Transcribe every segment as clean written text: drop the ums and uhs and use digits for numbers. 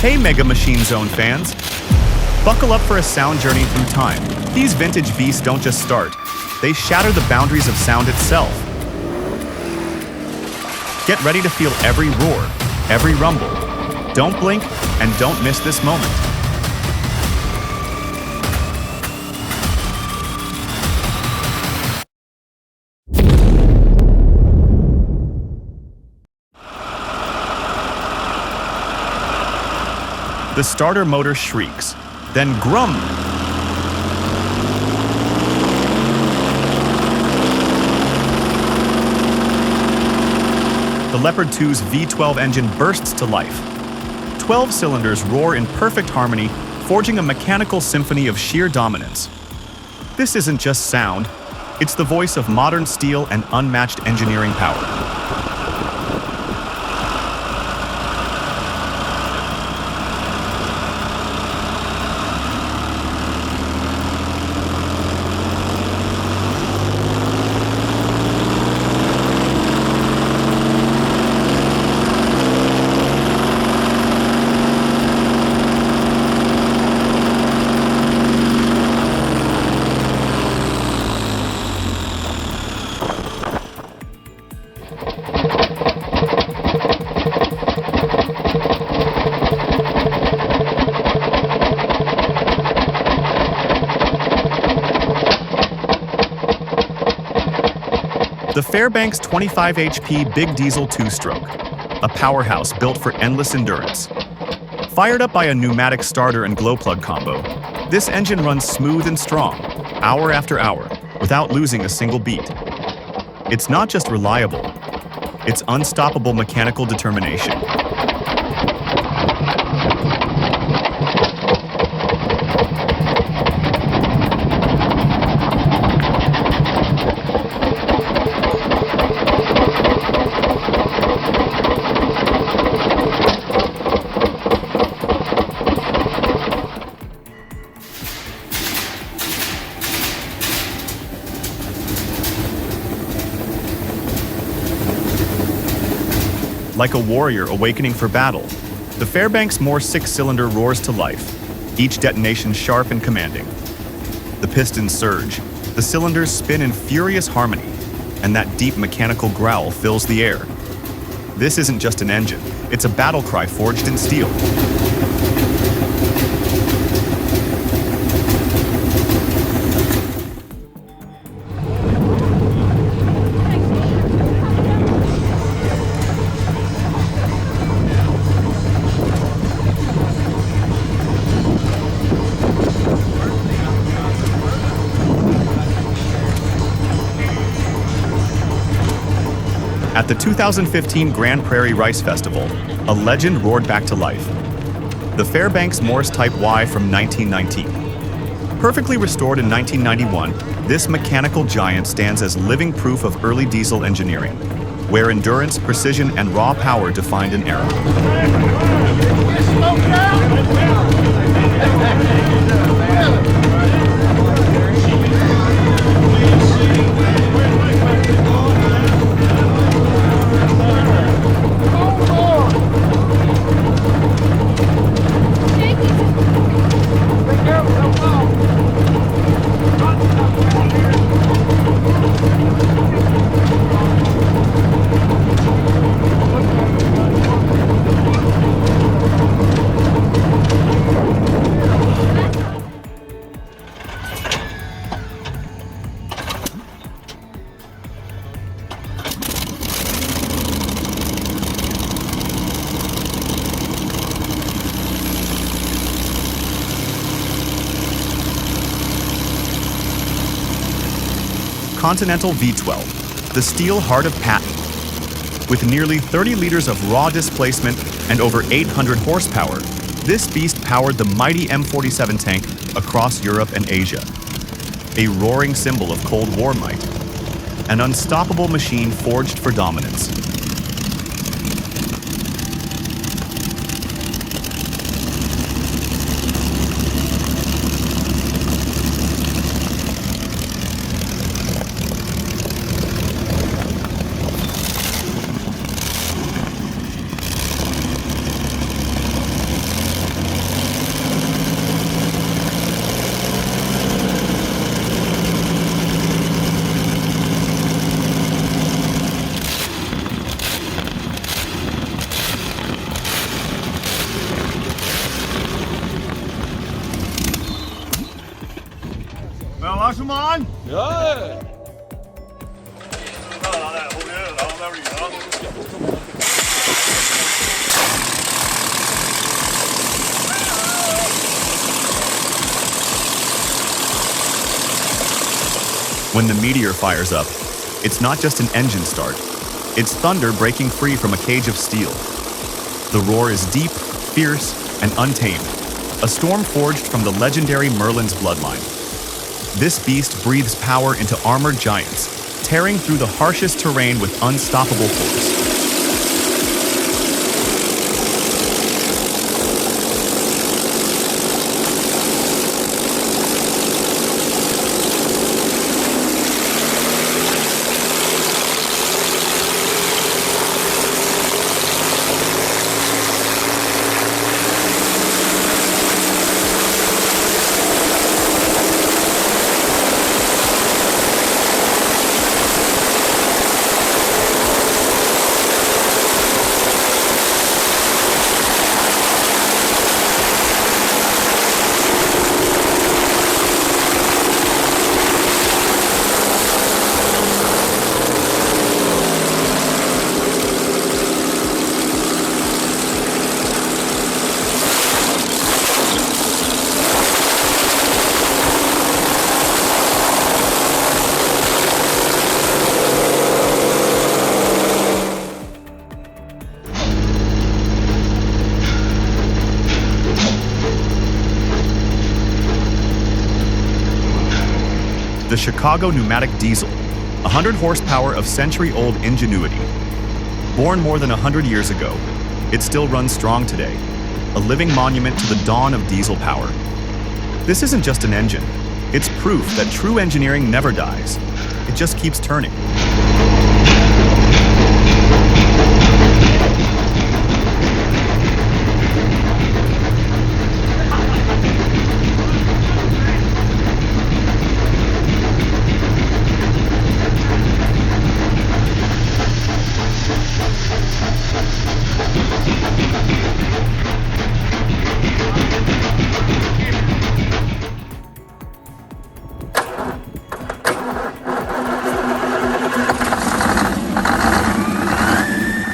Hey Mega Machine Zone fans! Buckle up for a sound journey through time. These vintage beasts don't just start, they shatter the boundaries of sound itself. Get ready to feel every roar, every rumble. Don't blink and don't miss this moment. The starter motor shrieks, then grum. The Leopard 2's V12 engine bursts to life. 12 cylinders roar in perfect harmony, forging a mechanical symphony of sheer dominance. This isn't just sound, it's the voice of modern steel and unmatched engineering power. The Fairbanks 25 HP Big Diesel 2-stroke, a powerhouse built for endless endurance. Fired up by a pneumatic starter and glow plug combo, this engine runs smooth and strong, hour after hour, without losing a single beat. It's not just reliable, it's unstoppable mechanical determination. Like a warrior awakening for battle, the Fairbanks Morse 6-cylinder roars to life, each detonation sharp and commanding. The pistons surge, the cylinders spin in furious harmony, and that deep mechanical growl fills the air. This isn't just an engine, it's a battle cry forged in steel. At the 2015 Grand Prairie Rice Festival, a legend roared back to life. The Fairbanks Morse Type Y from 1919. Perfectly restored in 1991, this mechanical giant stands as living proof of early diesel engineering, where endurance, precision, and raw power defined an era. Continental V12, the steel heart of patent. With nearly 30 liters of raw displacement and over 800 horsepower, this beast powered the mighty M47 tank across Europe and Asia. A roaring symbol of Cold War might. An unstoppable machine forged for dominance. Warst du mal an? Ja. When the Meteor fires up, it's not just an engine start. It's thunder breaking free from a cage of steel. The roar is deep, fierce, and untamed, a storm forged from the legendary Merlin's bloodline. This beast breathes power into armored giants, tearing through the harshest terrain with unstoppable force. The Chicago Pneumatic Diesel, 100 horsepower of century-old ingenuity. Born more than 100 years ago, it still runs strong today, a living monument to the dawn of diesel power. This isn't just an engine, it's proof that true engineering never dies. It just keeps turning.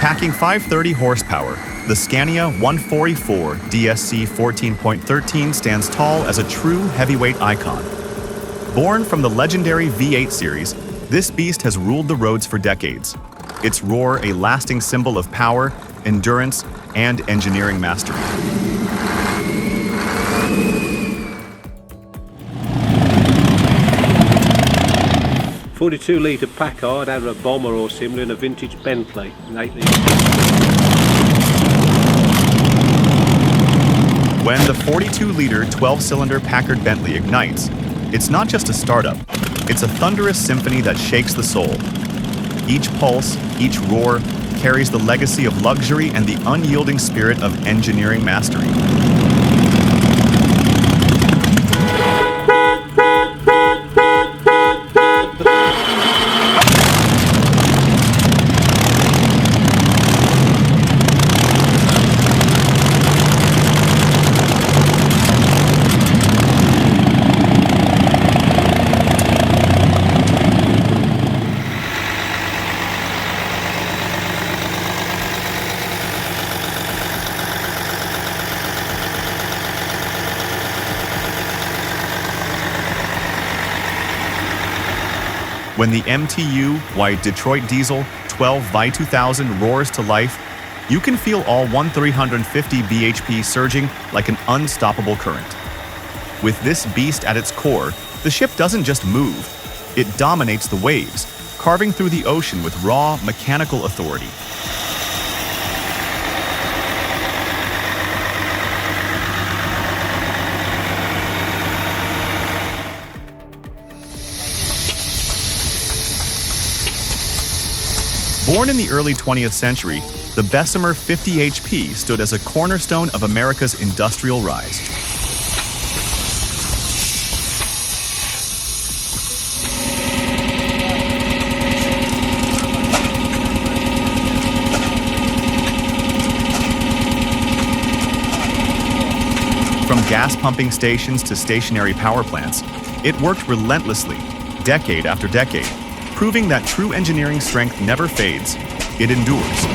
Packing 530 horsepower, the Scania 144 DSC 14.13 stands tall as a true heavyweight icon. Born from the legendary V8 series, this beast has ruled the roads for decades. Its roar a lasting symbol of power, endurance, and engineering mastery. .42-litre Packard had a bomber or similar in a vintage Bentley in 18. When the 42-liter 12-cylinder Packard Bentley ignites, it's not just a startup, it's a thunderous symphony that shakes the soul. Each pulse, each roar, carries the legacy of luxury and the unyielding spirit of engineering mastery. When the MTU White Detroit Diesel 12 V2000 roars to life, you can feel all 1,350 bhp surging like an unstoppable current. With this beast at its core, the ship doesn't just move, it dominates the waves, carving through the ocean with raw, mechanical authority. Born in the early 20th century, the Bessemer 50 HP stood as a cornerstone of America's industrial rise. From gas pumping stations to stationary power plants, It worked relentlessly, decade after decade, proving that true engineering strength never fades, it endures.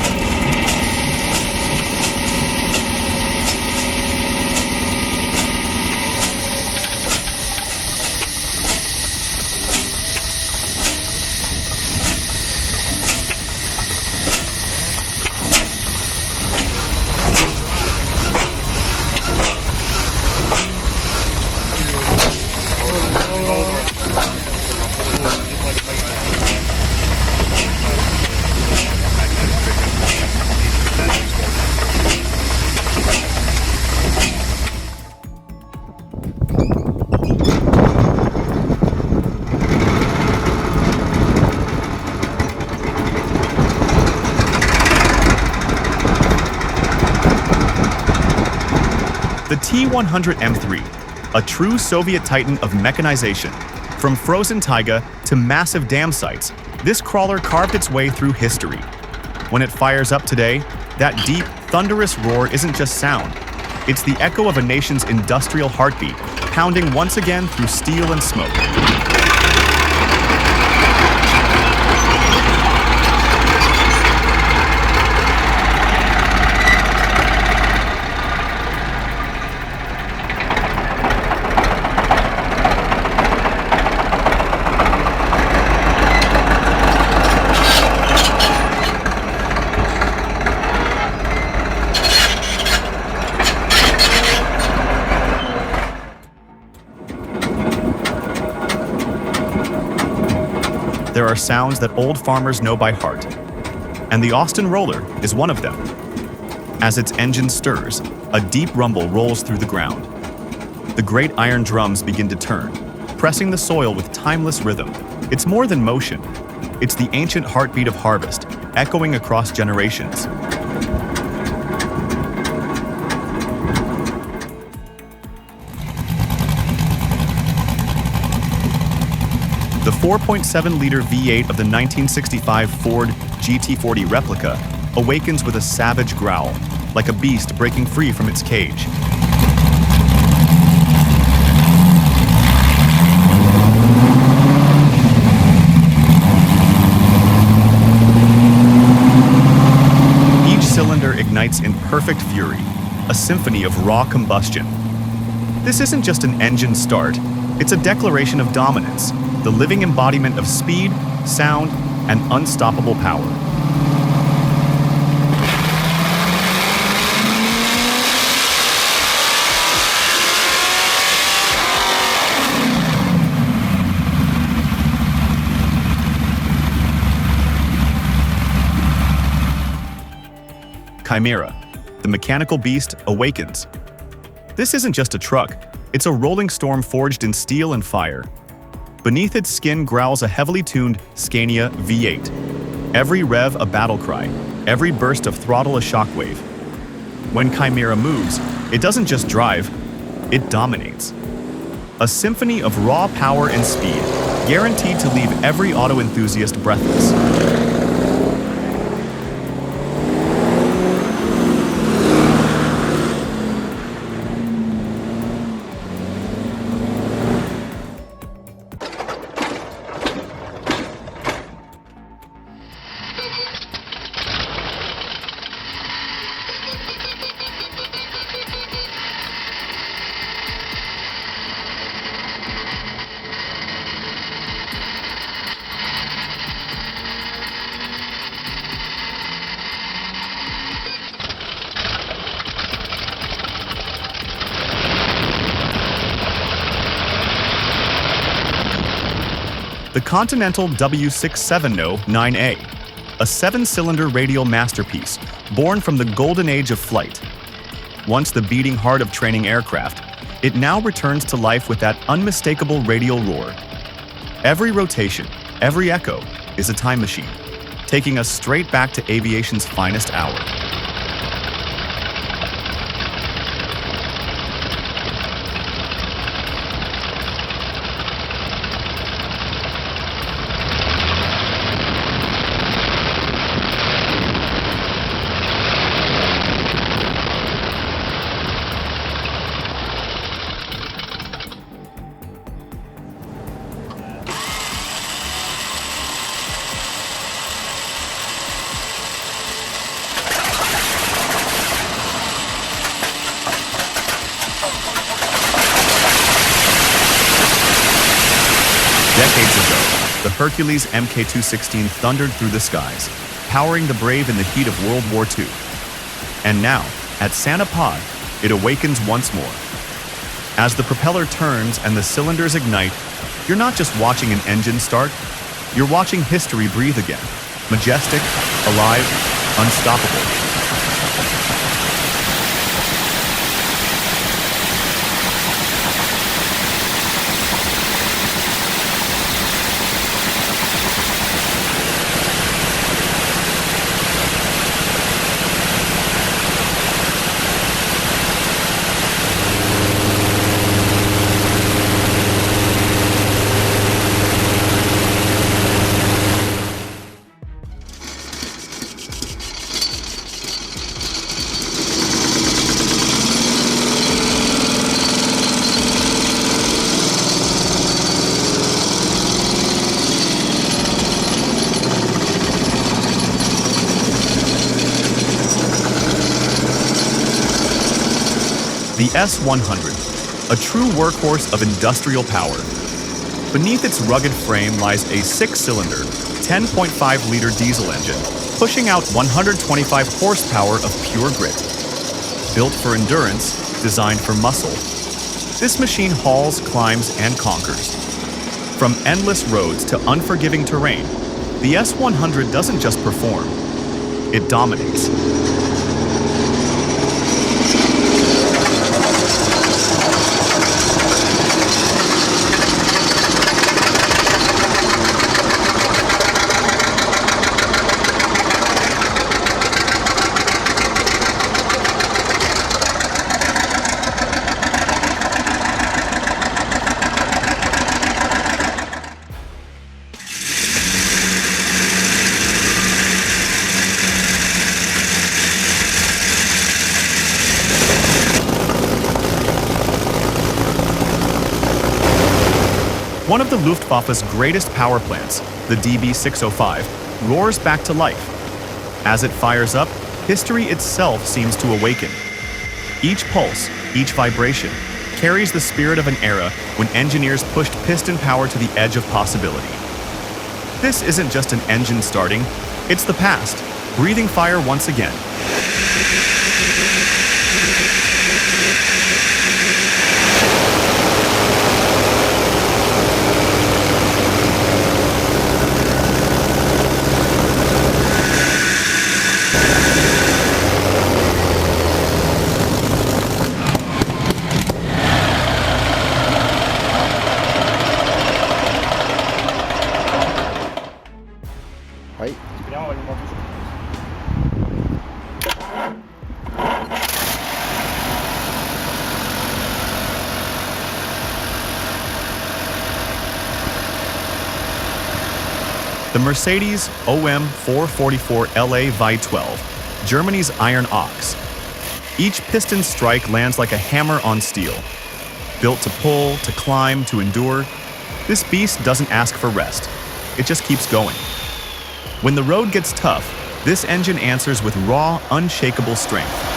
The T-100M3, a true Soviet titan of mechanization. From frozen taiga to massive dam sites, this crawler carved its way through history. When it fires up today, that deep, thunderous roar isn't just sound. It's the echo of a nation's industrial heartbeat, pounding once again through steel and smoke. There are sounds that old farmers know by heart, and the Austin roller is one of them. As its engine stirs, a deep rumble rolls through the ground. The great iron drums begin to turn, pressing the soil with timeless rhythm. It's more than motion. It's the ancient heartbeat of harvest, echoing across generations. The 4.7-liter V8 of the 1965 Ford GT40 replica awakens with a savage growl, like a beast breaking free from its cage. Each cylinder ignites in perfect fury, a symphony of raw combustion. This isn't just an engine start, it's a declaration of dominance, the living embodiment of speed, sound, and unstoppable power. Chimera, the mechanical beast, awakens. This isn't just a truck, it's a rolling storm forged in steel and fire. Beneath its skin growls a heavily tuned Scania V8. Every rev a battle cry, every burst of throttle a shockwave. When Chimera moves, it doesn't just drive, it dominates. A symphony of raw power and speed, guaranteed to leave every auto enthusiast breathless. The Continental W670-9A, a 7-cylinder radial masterpiece born from the golden age of flight. Once the beating heart of training aircraft, it now returns to life with that unmistakable radial roar. Every rotation, every echo, is a time machine, taking us straight back to aviation's finest hour. the Hercules Mk216 thundered through the skies, powering the brave in the heat of World War II. And now, at Santa Pod, it awakens once more. As the propeller turns and the cylinders ignite, you're not just watching an engine start, you're watching history breathe again. Majestic, alive, unstoppable. The S100, a true workhorse of industrial power. Beneath its rugged frame lies a 6-cylinder, 10.5-liter diesel engine, pushing out 125 horsepower of pure grit. Built for endurance, designed for muscle, this machine hauls, climbs, and conquers. From endless roads to unforgiving terrain, the S100 doesn't just perform, it dominates. One of the Luftwaffe's greatest power plants, the DB605, roars back to life. As it fires up, history itself seems to awaken. Each pulse, each vibration, carries the spirit of an era when engineers pushed piston power to the edge of possibility. This isn't just an engine starting, it's the past, breathing fire once again. The Mercedes OM 444 LA V12, Germany's iron ox. Each piston strike lands like a hammer on steel. Built to pull, to climb, to endure, this beast doesn't ask for rest. It just keeps going. When the road gets tough, this engine answers with raw, unshakable strength.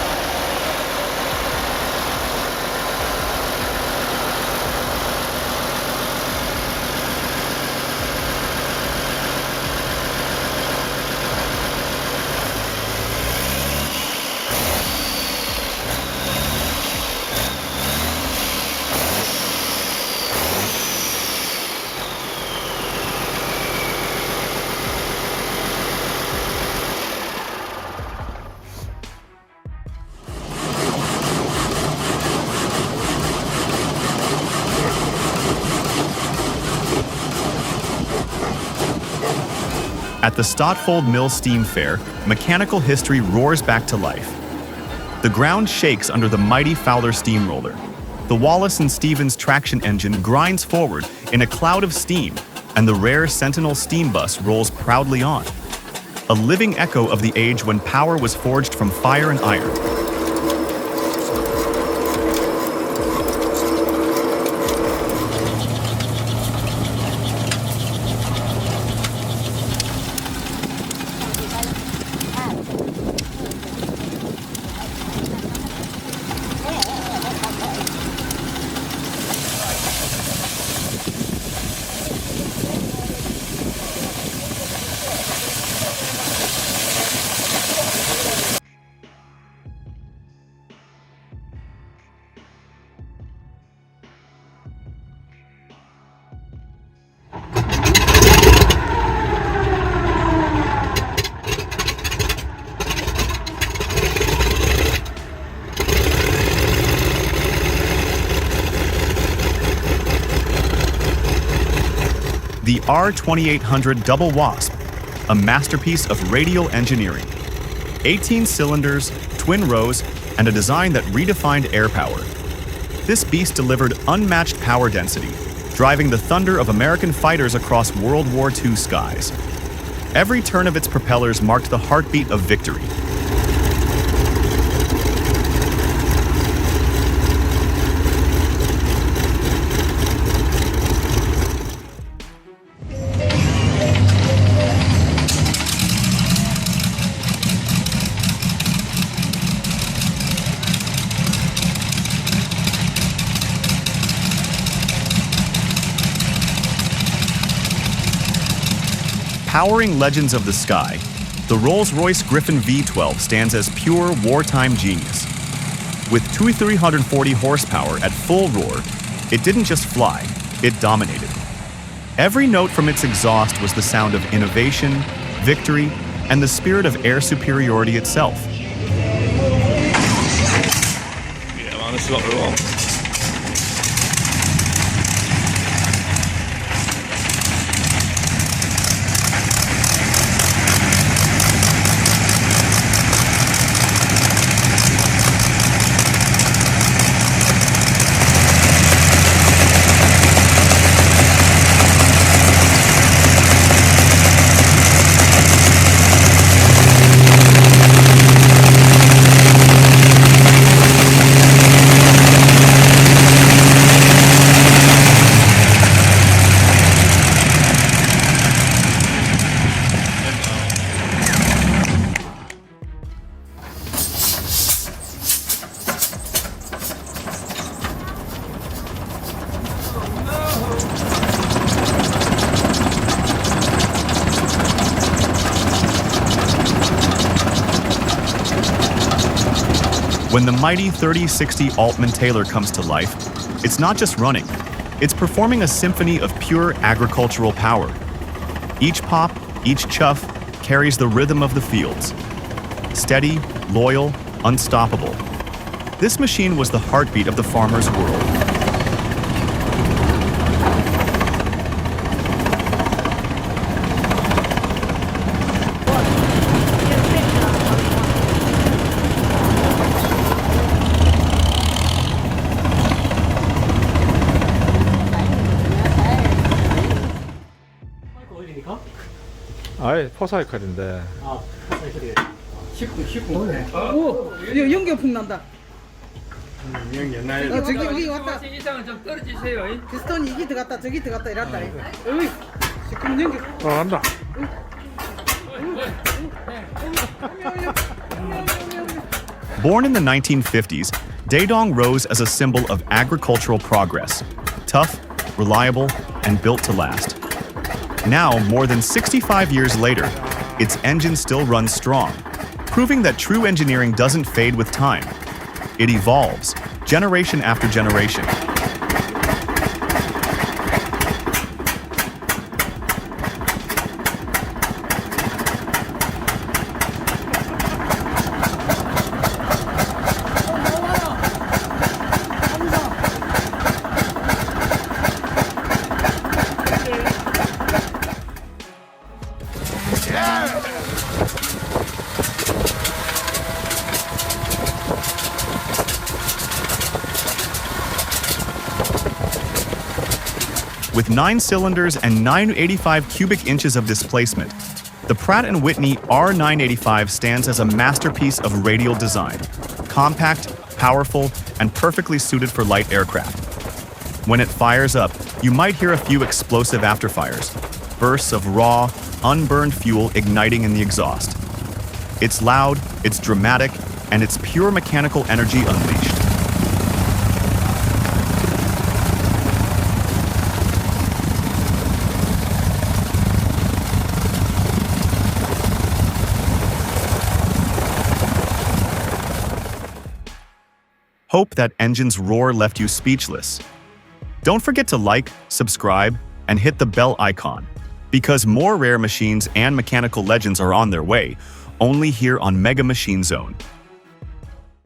At the Stotfold Mill Steam Fair, mechanical history roars back to life. The ground shakes under the mighty Fowler steamroller. The Wallace and Stevens traction engine grinds forward in a cloud of steam, and the rare Sentinel steam bus rolls proudly on. A living echo of the age when power was forged from fire and iron. The R2800 Double Wasp, a masterpiece of radial engineering. 18 cylinders, twin rows, and a design that redefined air power. This beast delivered unmatched power density, driving the thunder of American fighters across World War II skies. Every turn of its propellers marked the heartbeat of victory. Powering legends of the sky, the Rolls-Royce Griffon V12 stands as pure wartime genius. With 340 horsepower at full roar, it didn't just fly, it dominated. Every note from its exhaust was the sound of innovation, victory, and the spirit of air superiority itself. Yeah, man, this is what we want. When the mighty 3060 Altman Taylor comes to life, it's not just running, it's performing a symphony of pure agricultural power. Each pop, each chuff carries the rhythm of the fields. Steady, loyal, unstoppable. This machine was the heartbeat of the farmer's world. 아예 포사이클인데. 아, 사이클이 쉽고. 오, 연기풍 난다. 옛날. 저기 여기 왔다. 이상은 좀 떨어지세요. 피스톤이 이기 들어갔다 저기 들어갔다 이랬다. 어이, 지금 연기. 간다. Born in the 1950s, Daedong rose as a symbol of agricultural progress. Tough, reliable, and built to last. Now, more than 65 years later, its engine still runs strong, proving that true engineering doesn't fade with time. It evolves, generation after generation. With 9 cylinders and 985 cubic inches of displacement, the Pratt and Whitney R985 stands as a masterpiece of radial design, compact, powerful, and perfectly suited for light aircraft. When it fires up, you might hear a few explosive afterfires, bursts of raw, unburned fuel igniting in the exhaust. It's loud, it's dramatic, and it's pure mechanical energy unleashed. Hope that engine's roar left you speechless. Don't forget to like, subscribe, and hit the bell icon, because more rare machines and mechanical legends are on their way, only here on Mega Machine Zone.